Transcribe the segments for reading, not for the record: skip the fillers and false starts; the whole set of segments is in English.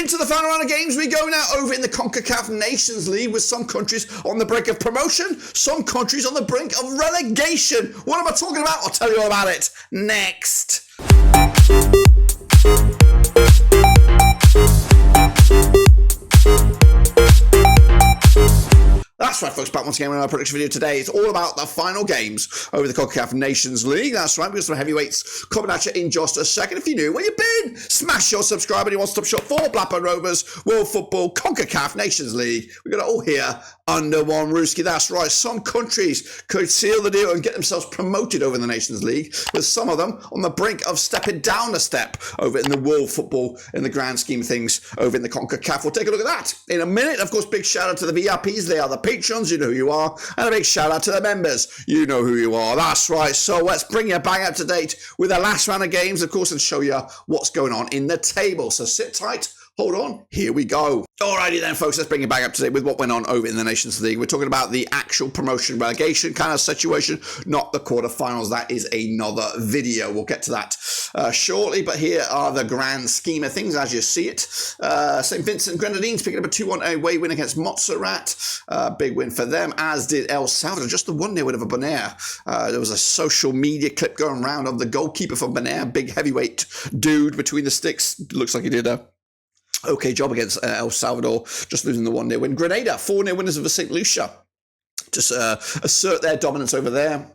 Into the final round of games we go now, over in the CONCACAF Nations League, with some countries on the brink of promotion, some countries on the brink of relegation. What am I talking about? I'll tell you all about it next. That's right, folks, back once again with our prediction video today. It's all about the final games over the CONCACAF Nations League. That's right, we've got some heavyweights coming at you in just a second. If you're new, where you been? Smash your subscribe and you want to stop shop for Blackburn Rovers, World Football, CONCACAF Nations League. We've got it all here under one rooski. That's right, some countries could seal the deal and get themselves promoted over in the Nations League, with some of them on the brink of stepping down a step over in the World Football in the grand scheme of things over in the CONCACAF. We'll take a look at that in a minute. Of course, big shout out to the VIPs. They are the patrons, you know who you are, and a big shout out to the members, you know who you are. That's right, so let's bring you back up to date with the last round of games, of course, and show you what's going on in the table. So sit tight, hold on, here we go. Alrighty then, folks, let's bring you back up to date with what went on over in the Nations League. We're talking about the actual promotion relegation kind of situation, not the quarterfinals. That is another video. We'll get to that shortly, but here are the grand scheme of things as you see it. St. Vincent Grenadines picking up a 2-1 away win against Montserrat. Big win for them, as did El Salvador. Just the 1-0 win over Bonaire. There was a social media clip going around of the goalkeeper from Bonaire, big heavyweight dude between the sticks. Looks like he did a okay job against El Salvador, just losing the 1-0 win. Grenada, 4-0 winners over St. Lucia. Just assert their dominance over there.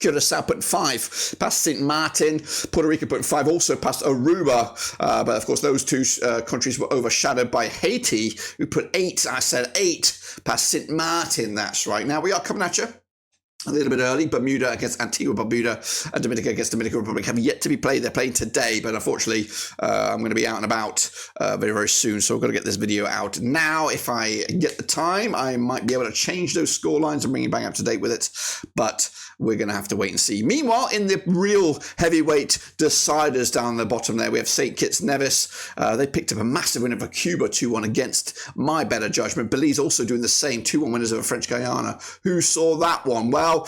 Curaçao putting 5 past St. Maarten. Puerto Rico putting 5 also past Aruba. But of course, those two countries were overshadowed by Haiti, who put 8, I said 8, past St. Maarten. That's right. Now we are coming at you a little bit early. Bermuda against Antigua, Barbuda, and Dominica against Dominican Republic have yet to be played. They're playing today, but unfortunately, I'm going to be out and about very, very soon, so I've got to get this video out now. If I get the time, I might be able to change those score lines and bring you back up to date with it, but we're going to have to wait and see. Meanwhile, in the real heavyweight deciders down the bottom there, we have St. Kitts Nevis. They picked up a massive win over Cuba, 2-1 against my better judgment. Belize also doing the same, 2-1 winners over French Guyana. Who saw that one? Well,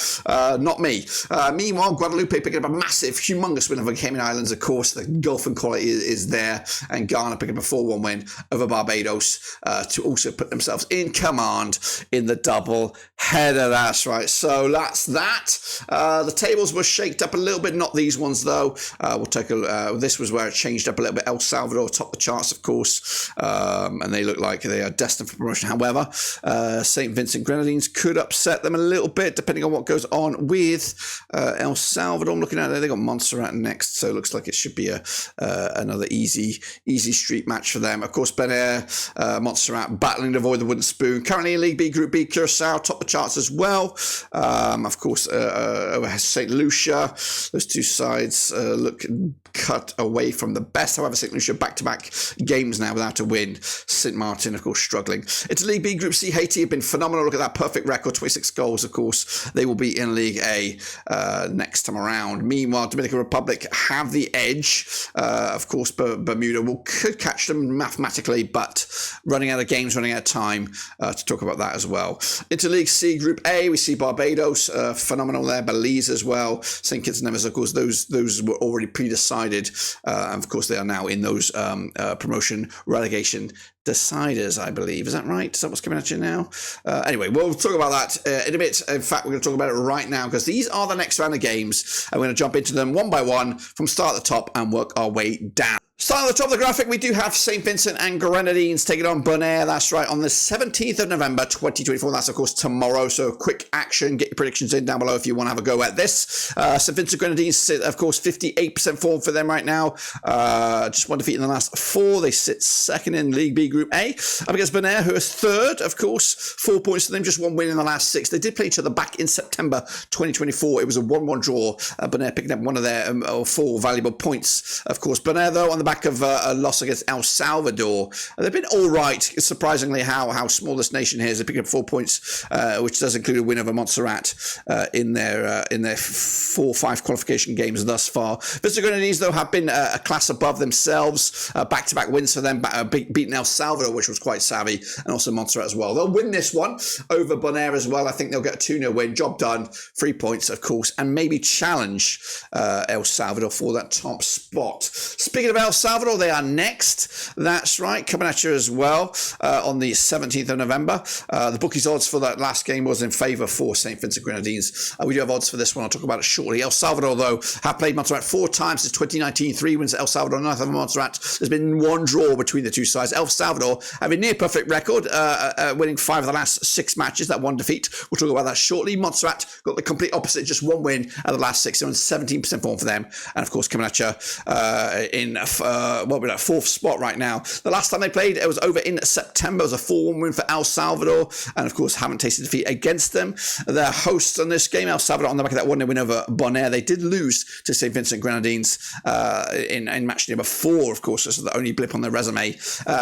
not me. Meanwhile, Guadeloupe picking up a massive, humongous win over Cayman Islands. Of course, the golfing quality is there. And Ghana picking up a 4-1 win over Barbados to also put themselves in command in the double header. That's right. So that's that. The tables were shaked up a little bit. Not these ones, though. We'll take a this was where it changed up a little bit. El Salvador topped the charts, of course. And they look like they are destined for promotion. However, St. Vincent Grenadines could upset them a little bit, depending on what goes on with El Salvador. I'm looking at it. They got Montserrat next, so it looks like it should be another easy street match for them. Of course, Bonaire, Montserrat battling to avoid the wooden spoon. Currently in League B, Group B, Curaçao top the charts as well. Of course, over St. Lucia, those two sides look cut away from the best. However, St. Lucia back-to-back games now without a win. St. Maarten, of course, struggling. Into League B, Group C, Haiti have been phenomenal. Look at that perfect record, 26 goals, of course. They will be in League A next time around. Meanwhile, Dominican Republic have the edge. Of course, Bermuda could catch them mathematically, but running out of games, running out of time to talk about that as well. Into League C, Group A, we see Barbados, phenomenal there. Belize as well. St. Kitts and Nevis, of course, those were already pre-decided. And of course, they are now in those promotion relegation deciders, I believe. Is that right? Is that what's coming at you now? Anyway, we'll talk about that in a bit. In fact, we're going to talk about it right now, because these are the next round of games, and we're going to jump into them one by one from start at the top and work our way down. Starting at the top of the graphic, we do have St. Vincent and Grenadines taking on Bonaire. That's right, on the 17th of November, 2024. That's, of course, tomorrow. So quick action. Get your predictions in down below if you want to have a go at this. St. Vincent Grenadines sit, of course, 58% form for them right now. Just one defeat in the last 4. They sit second in League B Group A. Up against Bonaire, who is third, of course. 4 points to them, just one win in the last 6. They did play each other back in September 2024. It was a 1-1 draw. Bonaire picking up one of their 4 valuable points. Of course, Bonaire, though, on the back of a loss against El Salvador. They've been all right, surprisingly, how small this nation is. They picked up 4 points, which does include a win over Montserrat in their 4-5 qualification games thus far. Vincent Grenadines, though, have been a class above themselves. Back-to-back wins for them, beating El Salvador, which was quite savvy, and also Montserrat as well. They'll win this one over Bonaire as well. I think they'll get a 2-0 win. Job done. 3 points, of course, and maybe challenge El Salvador for that top spot. Speaking of El Salvador, they are next. That's right, coming at you as well on the 17th of November. The bookies odds for that last game was in favour for St. Vincent Grenadines. We do have odds for this one. I'll talk about it shortly. El Salvador, though, have played Montserrat 4 times since 2019. 3 wins at El Salvador, none of Montserrat. There's been 1 draw between the two sides. El Salvador have a near perfect record, winning 5 of the last 6 matches. That 1 defeat. We'll talk about that shortly. Montserrat got the complete opposite, just 1 win out of the last 6. They're on 17% form for them. And of course, coming at you in we're at 4th spot right now. The last time they played, it was over in September. It was a 4-1 win for El Salvador, and of course haven't tasted defeat against them. Their hosts on this game, El Salvador, on the back of that 1-0 win over Bonaire. They did lose to St. Vincent Grenadines in match number 4, of course. This is the only blip on their resume.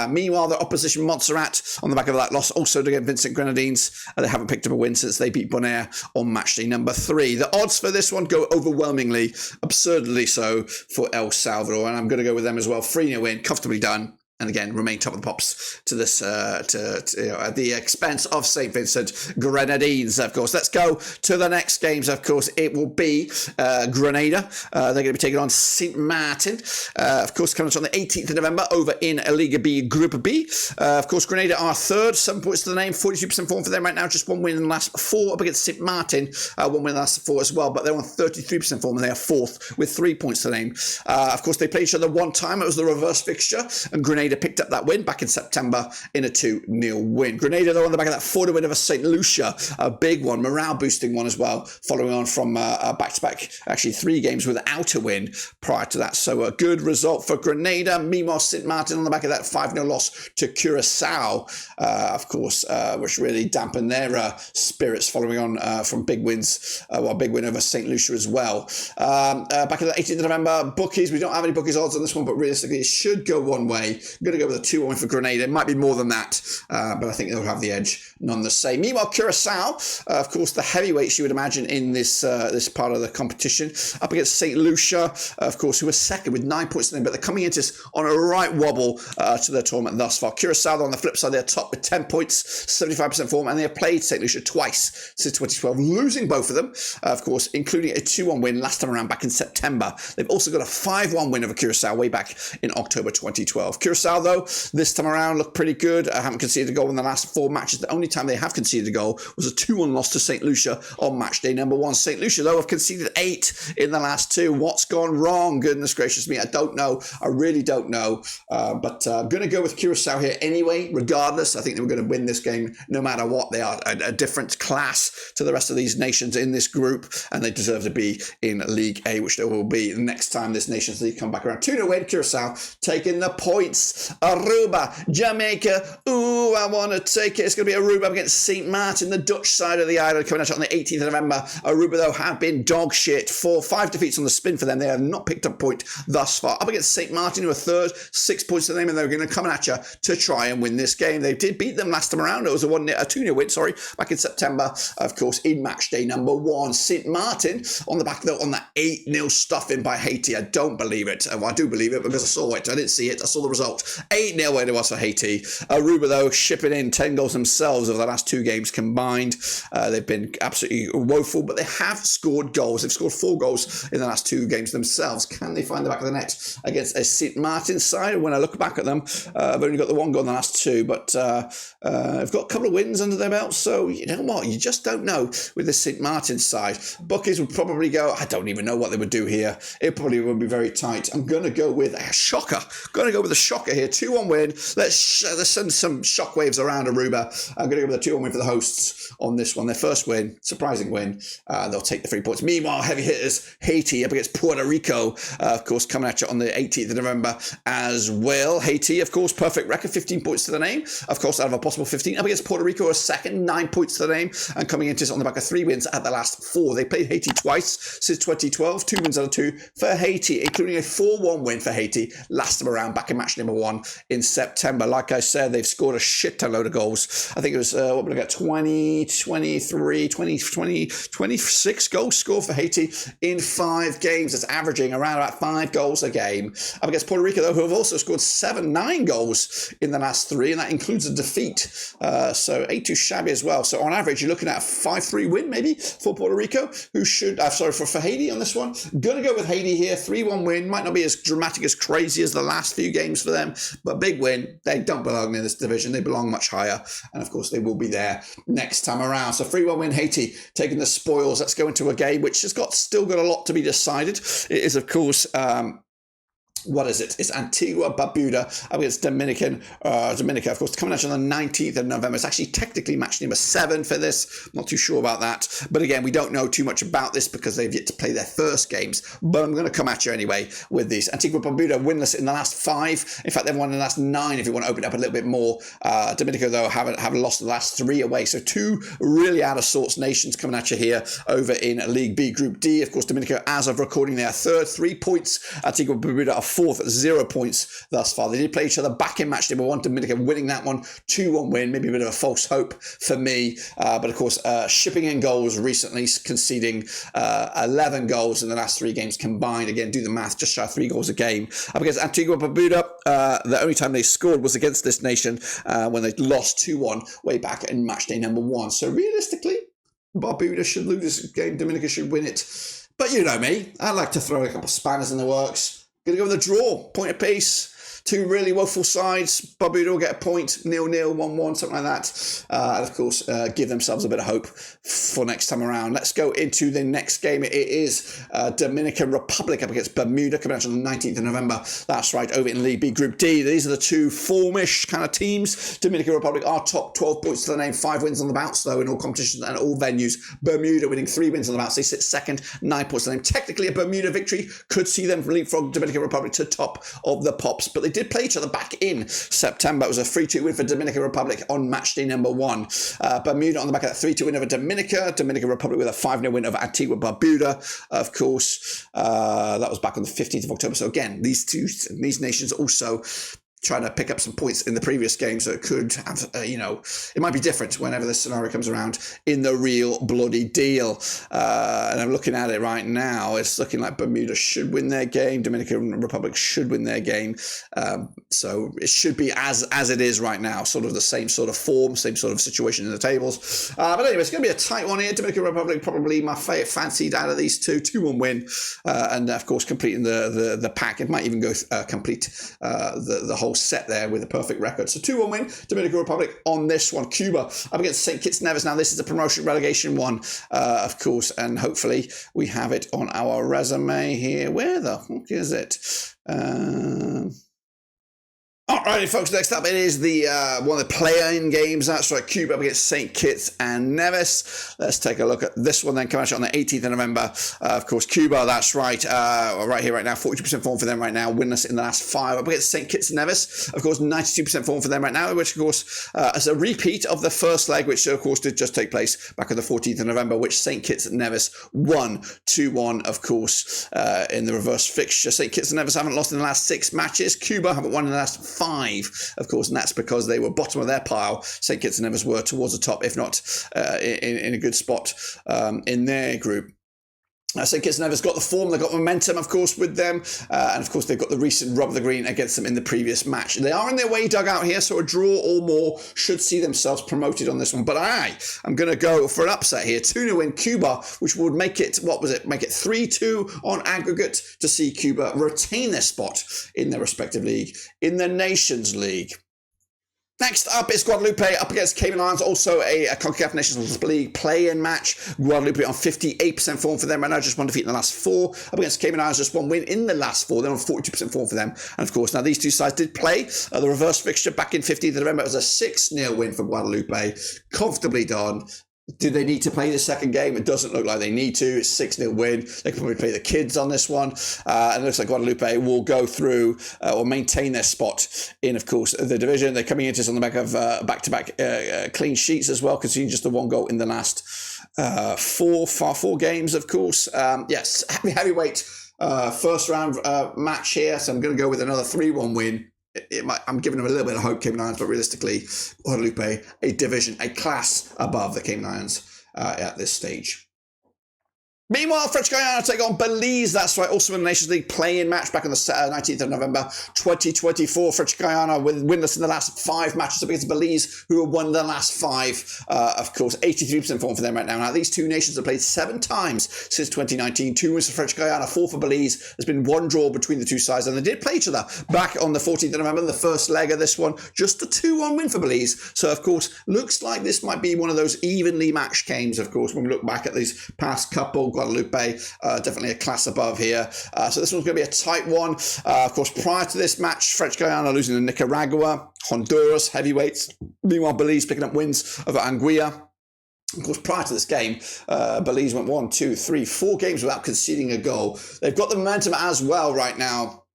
Meanwhile, the opposition Montserrat, on the back of that loss, also to get Vincent Grenadines. They haven't picked up a win since they beat Bonaire on match day number 3. The odds for this one go overwhelmingly, absurdly so, for El Salvador, and I'm going to go with them as well. 3-0 win, comfortably done. And again, remain top of the pops to this, at the expense of St. Vincent Grenadines, of course. Let's go to the next games, of course. It will be Grenada. They're going to be taking on Sint Maarten. Of course, coming on the 18th of November over in Liga B, Group B. Of course, Grenada are 3rd, 7 points to the name, 42% form for them right now. Just 1 win in the last 4 up against Sint Maarten. 1 win in the last 4 as well, but they're on 33% form and they are 4th with 3 points to the name. Of course, they played each other 1 time. It was the reverse fixture, and Grenada picked up that win back in September in a 2-0 win. Grenada, though, on the back of that 4-0 win over St. Lucia, a big one, morale-boosting one as well, following on from back-to-back, actually 3 games without a win prior to that. So a good result for Grenada. Meanwhile, Sint Maarten on the back of that 5-0 loss to Curaçao, of course, which really dampened their spirits following on from big wins, big win over St. Lucia as well. Back in the 18th of November, bookies, we don't have any bookies odds on this one, but realistically, it should go one way. I'm going to go with a 2-1 for Grenada. It might be more than that, but I think they'll have the edge none the same. Meanwhile, Curaçao, of course, the heavyweights you would imagine in this this part of the competition, up against St. Lucia, of course, who are 2nd with 9 points to them, but they're coming into this on a right wobble to their tournament thus far. Curaçao, on the flip side, they're top with 10 points, 75% form, and they have played St. Lucia twice since 2012, losing both of them, of course, including a 2-1 win last time around back in September. They've also got a 5-1 win over Curaçao way back in October 2012. Curaçao, though, this time around looked pretty good. I haven't conceded a goal in the last 4 matches. The only time they have conceded a goal was a 2-1 loss to St. Lucia on match day number 1. St. Lucia, though, have conceded 8 in the last 2. What's gone wrong? Goodness gracious me, I don't know. I really don't know. But I'm going to go with Curaçao here anyway, regardless. I think they were going to win this game no matter what. They are a different class to the rest of these nations in this group, and they deserve to be in League A, which they will be the next time this Nations League come back around. 2-0 win, Curaçao taking the points. Aruba, Jamaica, ooh, I want to take it. It's going to be Aruba against St. Maarten, the Dutch side of the island, coming out on the 18th of November. Aruba, though, have been dog shit. 5 defeats on the spin for them. They have not picked up a point thus far. Up against St. Maarten, who are 3rd, 6 points to them, and they're going to come at you to try and win this game. They did beat them last time around. It was a 2-0 win, back in September, of course, in match day number 1. St. Maarten, on the back, though, on that 8-0 stuffing by Haiti. I don't believe it. Well, I do believe it because I saw it. I didn't see it. I saw the result. 8-0 win it was for Haiti. Aruba, though, shipping in 10 goals themselves over the last 2 games combined. They've been absolutely woeful, but they have scored goals. They've scored 4 goals in the last 2 games themselves. Can they find the back of the net against a St. Maarten side? When I look back at them, I've only got the 1 goal in the last 2, but I've got a couple of wins under their belt, so you know what? You just don't know with the St. Maarten side. Bookies would probably go, I don't even know what they would do here. It probably would be very tight. I'm going to go with a shocker. Going to go with a shocker here. 2-1 win. Let's send some shockwaves around Aruba. I'm going to go with a 2-1 win for the hosts on this one. Their first win, surprising win. They'll take the 3 points. Meanwhile, heavy hitters, Haiti up against Puerto Rico, of course, coming at you on the 18th of November as well. Haiti, of course, perfect record, 15 points to the name. Of course, out of a possible 15. Up against Puerto Rico, a 2nd, 9 points to the name. And coming into this on the back of 3 wins at the last 4. They played Haiti twice since 2012. 2 wins out of 2 for Haiti, including a 4-1 win for Haiti last time around back in match number 1 one in September. Like I said, they've scored a shit ton load of goals. I think it was, what would I get, 20, 23, 20, 20, 26 goals scored for Haiti in 5 games. That's averaging around about 5 goals a game. Up against Puerto Rico, though, who have also scored 9 goals in the last 3, and that includes a defeat. So ain't too shabby as well. So on average, you're looking at a 5-3 win maybe for Puerto Rico, who should, for Haiti on this one. Going to go with Haiti here, 3-1 win. Might not be as dramatic, as crazy as the last few games for them, but big win. They don't belong in this division. They belong much higher, and of course they will be there next time around. So 3-1 win, Haiti taking the spoils. Let's go into a game which has still got a lot to be decided. It is, of course, what is it? It's Antigua, Barbuda up against Dominica, of course, coming out on the 19th of November. It's actually technically match number 7 for this. Not too sure about that. But again, we don't know too much about this because they've yet to play their first games. But I'm going to come at you anyway with these. Antigua, Barbuda winless in the last 5. In fact, they've won in the last 9 if you want to open it up a little bit more. Dominica, though, haven't lost the last 3 away. So 2 really out of sorts nations coming at you here over in League B, Group D. Of course, Dominica, as of recording, they are 3rd, 3 points. Antigua, Barbuda are 4th, 0 points thus far. They did play each other back in match number 1. Dominica winning that one, 2-1 win. Maybe a bit of a false hope for me. But of course, shipping in goals recently, conceding 11 goals in the last 3 games combined. Again, do the math, just shy of 3 goals a game. Up against Antigua, Barbuda, the only time they scored was against this nation when they lost 2-1 way back in match day number 1. So realistically, Barbuda should lose this game. Dominica should win it. But you know me, I like to throw a couple of spanners in the works. Going to go with a draw, point apiece. 2 really woeful sides. Barbuda will get a point, 0-0, 1-1, something like that. And of course, give themselves a bit of hope for next time around. Let's go into the next game. It is Dominican Republic up against Bermuda, coming out on the 19th of November. That's right, over in League B, Group D. These are the 2 formish kind of teams. Dominican Republic are top, 12 points to the name, 5 wins on the bounce, though, in all competitions and all venues. Bermuda winning 3 wins on the bounce. They sit 2nd, 9 points to the name. Technically, a Bermuda victory could see them leapfrog Dominican Republic to top of the pops, but they did play each other back in September. It was a 3-2 win for Dominican Republic on match day number 1. Bermuda on the back of that 3-2 win over Dominica. Dominican Republic with a 5-0 win over Antigua, Barbuda. Of course, that was back on the 15th of October. So again, these nations also trying to pick up some points in the previous game, so it could have, it might be different whenever this scenario comes around in the real bloody deal. And I'm looking at it right now. It's looking like Bermuda should win their game. Dominican Republic should win their game. So it should be as it is right now, sort of the same sort of form, same sort of situation in the tables. But anyway, it's going to be a tight one here. Dominican Republic probably my fancied out of these 2, 2-1 win, and of course completing the pack. It might even go complete the whole set there with a perfect record. So 2-1 win, Dominican Republic on this one. Cuba up against St. Kitts Nevis. Now this is a promotion relegation one, of course, and hopefully we have it on our resume here. Where the fuck is it? Alrighty, folks, next up it is the one of the play-in games. That's right, Cuba up against St. Kitts and Nevis. Let's take a look at this one then, coming out on the 18th of November. Of course, Cuba, that's right, right here, right now, 42% form for them right now, winless in the last 5. Up against St. Kitts and Nevis, of course, 92% form for them right now, which, of course, is a repeat of the first leg, which, of course, did just take place back on the 14th of November, which St. Kitts and Nevis won 2-1, of course, in the reverse fixture. St. Kitts and Nevis haven't lost in the last 6 matches. Cuba haven't won in the last 5, of course, and that's because they were bottom of their pile. St. Kitts and Nevis were towards the top, if not in a good spot in their group. St. Kitts and Nevis got the form, they've got momentum, of course, with them. And, of course, they've got the recent rub of the green against them in the previous match. They are in their way dugout here, so a draw or more should see themselves promoted on this one. But I'm going to go for an upset here. 2-0 win Cuba, which would make it, make it 3-2 on aggregate to see Cuba retain their spot in their respective league, in the Nations League. Next up is Guadeloupe up against Cayman Islands, also a CONCACAF Nations League play-in match. Guadeloupe on 58% form for them right now, just 1 defeat in the last 4. Up against Cayman Islands, just 1 win in the last 4. They're on 42% form for them. And of course, now these two sides did play the reverse fixture back in 15th of November. It was a 6-0 win for Guadeloupe, comfortably done. Do they need to play the second game? It doesn't look like they need to. It's 6-0 win. They can probably play the kids on this one. And it looks like Guadeloupe will go through or maintain their spot in, of course, the division. They're coming into this on the back of back-to-back clean sheets as well, conceding just the 1 goal in the last 4 games, of course. Yes, heavyweight first round match here. So I'm going to go with another 3-1 win I'm giving them a little bit of hope, Cayman Islands, but realistically, Guadeloupe, a division, a class above the Cayman Islands at this stage. Meanwhile, French Guyana take on Belize. That's right, also in the Nations League play-in match back on the 19th of November 2024. French Guyana winless in the last 5 matches against Belize, who have won the last 5. Of course, 83% form for them right now. Now, these two nations have played 7 times since 2019. 2 wins for French Guyana, 4 for Belize. There's been 1 draw between the two sides, and they did play each other back on the 14th of November, the first leg of this one. Just a 2-1 win for Belize. So, of course, looks like this might be one of those evenly matched games, of course, when we look back at these past couple. Guadeloupe, definitely a class above here. So this one's going to be a tight one. Of course, prior to this match, French Guyana losing to Nicaragua, Honduras, heavyweights. Meanwhile, Belize picking up wins over Antigua. Of course, prior to this game, Belize went 1, 2, 3, 4 games without conceding a goal. They've got the momentum as well right now.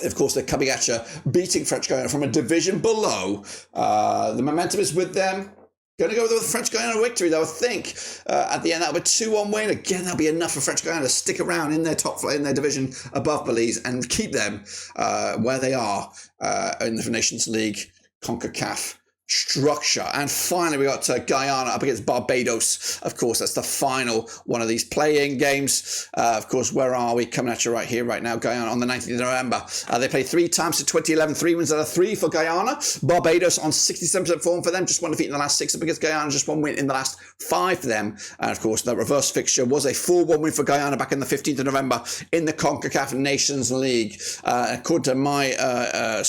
Of course, they're coming at you, beating French Guyana from a division below. The momentum is with them. Going to go with the French Guyana victory, though. I think at the end that'll be a 2-1 win. Again, that'll be enough for French Guyana to stick around in their top flight, in their division above Belize, and keep them where they are in the Nations League CONCACAF structure. And finally, we got Guyana up against Barbados. Of course, that's the final one of these playing games. Of course, where are we? Coming at you right here, right now. Guyana on the 19th of November. They played 3 times since 2011. 3 wins out of 3 for Guyana. Barbados on 67% form for them. Just 1 defeat in the last 6 up against Guyana. Just 1 win in the last 5 for them. And of course, the reverse fixture was a 4-1 win for Guyana back in the 15th of November in the CONCACAF Nations League. According to my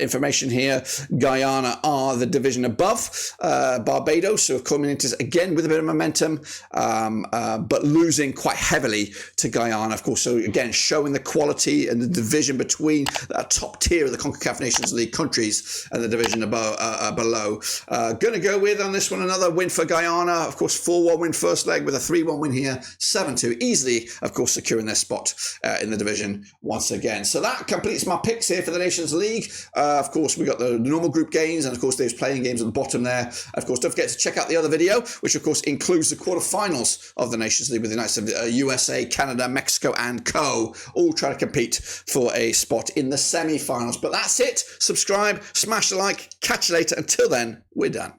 information here, Guyana are the division above Barbados, who have come into again with a bit of momentum, but losing quite heavily to Guyana, of course. So again, showing the quality and the division between the top tier of the CONCACAF Nations League countries and the division above, below. Going to go with on this one another win for Guyana, of course, 4-1 win first leg with a 3-1 win here, 7-2, easily, of course, securing their spot in the division once again. So that completes my picks here for the Nations League. Of course, we got the normal group games, and of course, those playing games at the bottom there. Of course, don't forget to check out the other video, which of course includes the quarterfinals of the Nations League with the United States, USA, Canada, Mexico, and Co. all trying to compete for a spot in the semi-finals. But that's it. Subscribe, smash the like, catch you later. Until then, we're done.